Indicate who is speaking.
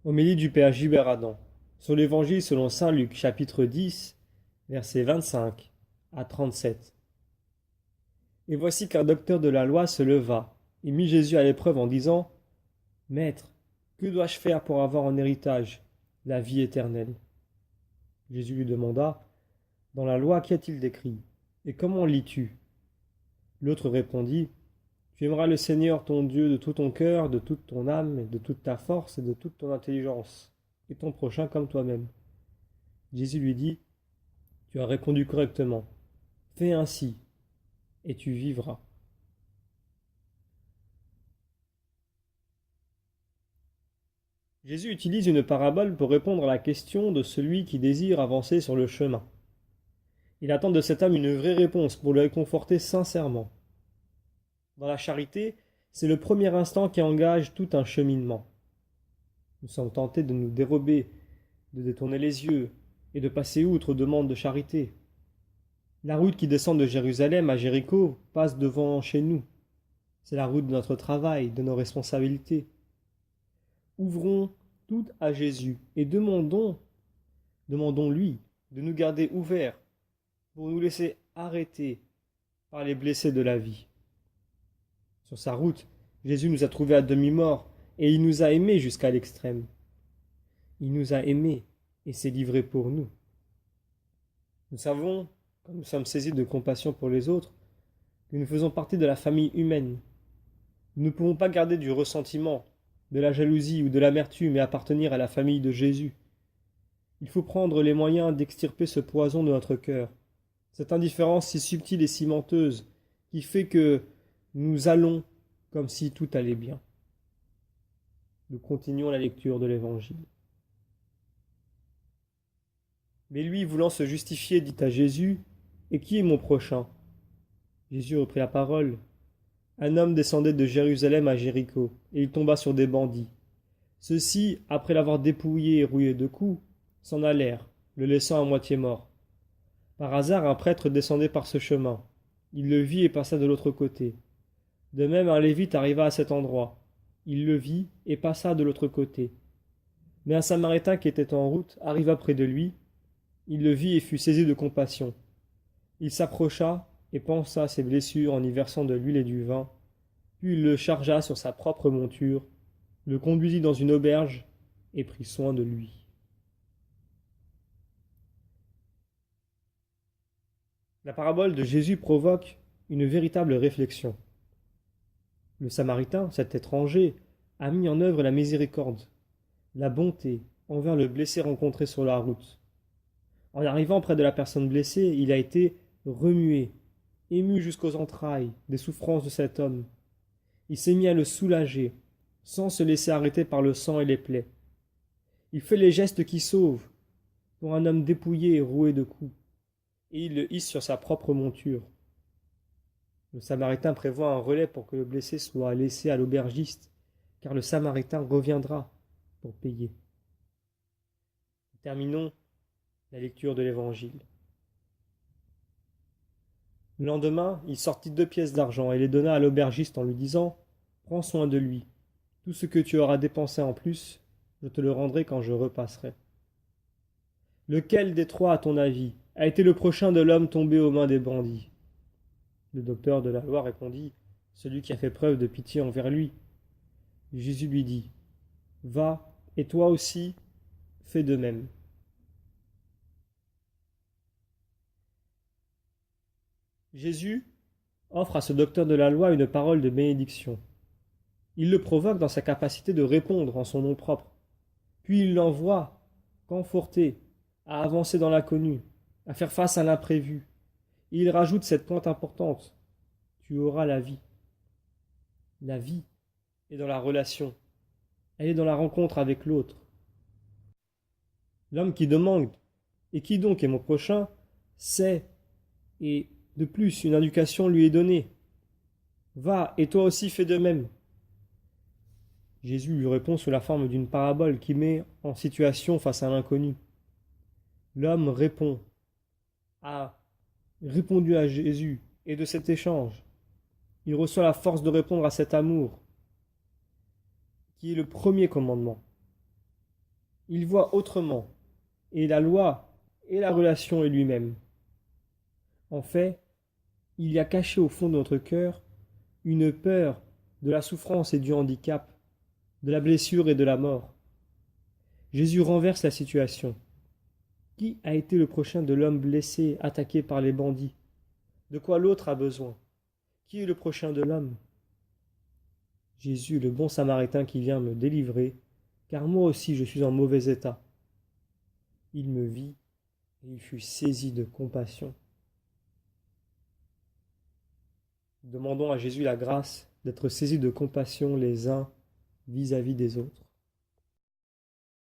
Speaker 1: Homélie du Père Gilbert Adam sur l'Évangile selon saint Luc, chapitre 10, versets 25 à 37. Et voici qu'un docteur de la loi se leva et mit Jésus à l'épreuve en disant: Maître, que dois-je faire pour avoir en héritage la vie éternelle? Jésus lui demanda: Dans la loi, qu'y a-t-il d'écrit? Et comment lis-tu? L'autre répondit: Tu aimeras le Seigneur ton Dieu de tout ton cœur, de toute ton âme, et de toute ta force et de toute ton intelligence, et ton prochain comme toi-même. Jésus lui dit: Tu as répondu correctement. Fais ainsi, et tu vivras. Jésus utilise une parabole pour répondre à la question de celui qui désire avancer sur le chemin. Il attend de cet homme une vraie réponse pour le réconforter sincèrement. Dans la charité, c'est le premier instant qui engage tout un cheminement. Nous sommes tentés de nous dérober, de détourner les yeux et de passer outre aux demandes de charité. La route qui descend de Jérusalem à Jéricho passe devant chez nous. C'est la route de notre travail, de nos responsabilités. Ouvrons tout à Jésus et demandons-lui de nous garder ouverts pour nous laisser arrêter par les blessés de la vie. Sur sa route, Jésus nous a trouvés à demi-morts et il nous a aimés jusqu'à l'extrême. Il nous a aimés et s'est livré pour nous. Nous savons, quand nous sommes saisis de compassion pour les autres, que nous faisons partie de la famille humaine. Nous ne pouvons pas garder du ressentiment, de la jalousie ou de l'amertume et appartenir à la famille de Jésus. Il faut prendre les moyens d'extirper ce poison de notre cœur, cette indifférence si subtile et si menteuse, qui fait que nous allons comme si tout allait bien. Nous continuons la lecture de l'Évangile. Mais lui, voulant se justifier, dit à Jésus: Et qui est mon prochain? Jésus reprit la parole. Un homme descendait de Jérusalem à Jéricho, et il tomba sur des bandits. Ceux-ci, après l'avoir dépouillé et rouillé de coups, s'en allèrent, le laissant à moitié mort. Par hasard, un prêtre descendait par ce chemin. Il le vit et passa de l'autre côté. De même, un lévite arriva à cet endroit. Il le vit et passa de l'autre côté. Mais un Samaritain qui était en route arriva près de lui. Il le vit et fut saisi de compassion. Il s'approcha et pansa ses blessures en y versant de l'huile et du vin. Puis il le chargea sur sa propre monture, le conduisit dans une auberge et prit soin de lui. La parabole de Jésus provoque une véritable réflexion. Le Samaritain, cet étranger, a mis en œuvre la miséricorde, la bonté envers le blessé rencontré sur la route. En arrivant près de la personne blessée, il a été remué, ému jusqu'aux entrailles des souffrances de cet homme. Il s'est mis à le soulager, sans se laisser arrêter par le sang et les plaies. Il fait les gestes qui sauvent, pour un homme dépouillé et roué de coups, et il le hisse sur sa propre monture. Le Samaritain prévoit un relais pour que le blessé soit laissé à l'aubergiste, car le Samaritain reviendra pour payer. Terminons la lecture de l'Évangile. Le lendemain, il sortit 2 pièces d'argent et les donna à l'aubergiste en lui disant: Prends soin de lui. Tout ce que tu auras dépensé en plus, je te le rendrai quand je repasserai. Lequel des trois, à ton avis, a été le prochain de l'homme tombé aux mains des bandits? Le docteur de la loi répondit: Celui qui a fait preuve de pitié envers lui. Jésus lui dit: Va, et toi aussi, fais de même. Jésus offre à ce docteur de la loi une parole de bénédiction. Il le provoque dans sa capacité de répondre en son nom propre. Puis il l'envoie, conforté, à avancer dans l'inconnu, à faire face à l'imprévu. Et il rajoute cette pointe importante: tu auras la vie. La vie est dans la relation. Elle est dans la rencontre avec l'autre. L'homme qui demande: et qui donc est mon prochain? Sait, et de plus, une indication lui est donnée: va, et toi aussi fais de même. Jésus lui répond sous la forme d'une parabole qui met en situation face à l'inconnu. L'homme a répondu à Jésus, et de cet échange, il reçoit la force de répondre à cet amour, qui est le premier commandement. Il voit autrement, et la loi et la relation est lui-même. En fait, il y a caché au fond de notre cœur une peur de la souffrance et du handicap, de la blessure et de la mort. Jésus renverse la situation. Qui a été le prochain de l'homme blessé, attaqué par les bandits? De quoi l'autre a besoin? Qui est le prochain de l'homme? Jésus, le bon Samaritain qui vient me délivrer, car moi aussi je suis en mauvais état. Il me vit et il fut saisi de compassion. Demandons à Jésus la grâce d'être saisis de compassion les uns vis-à-vis des autres.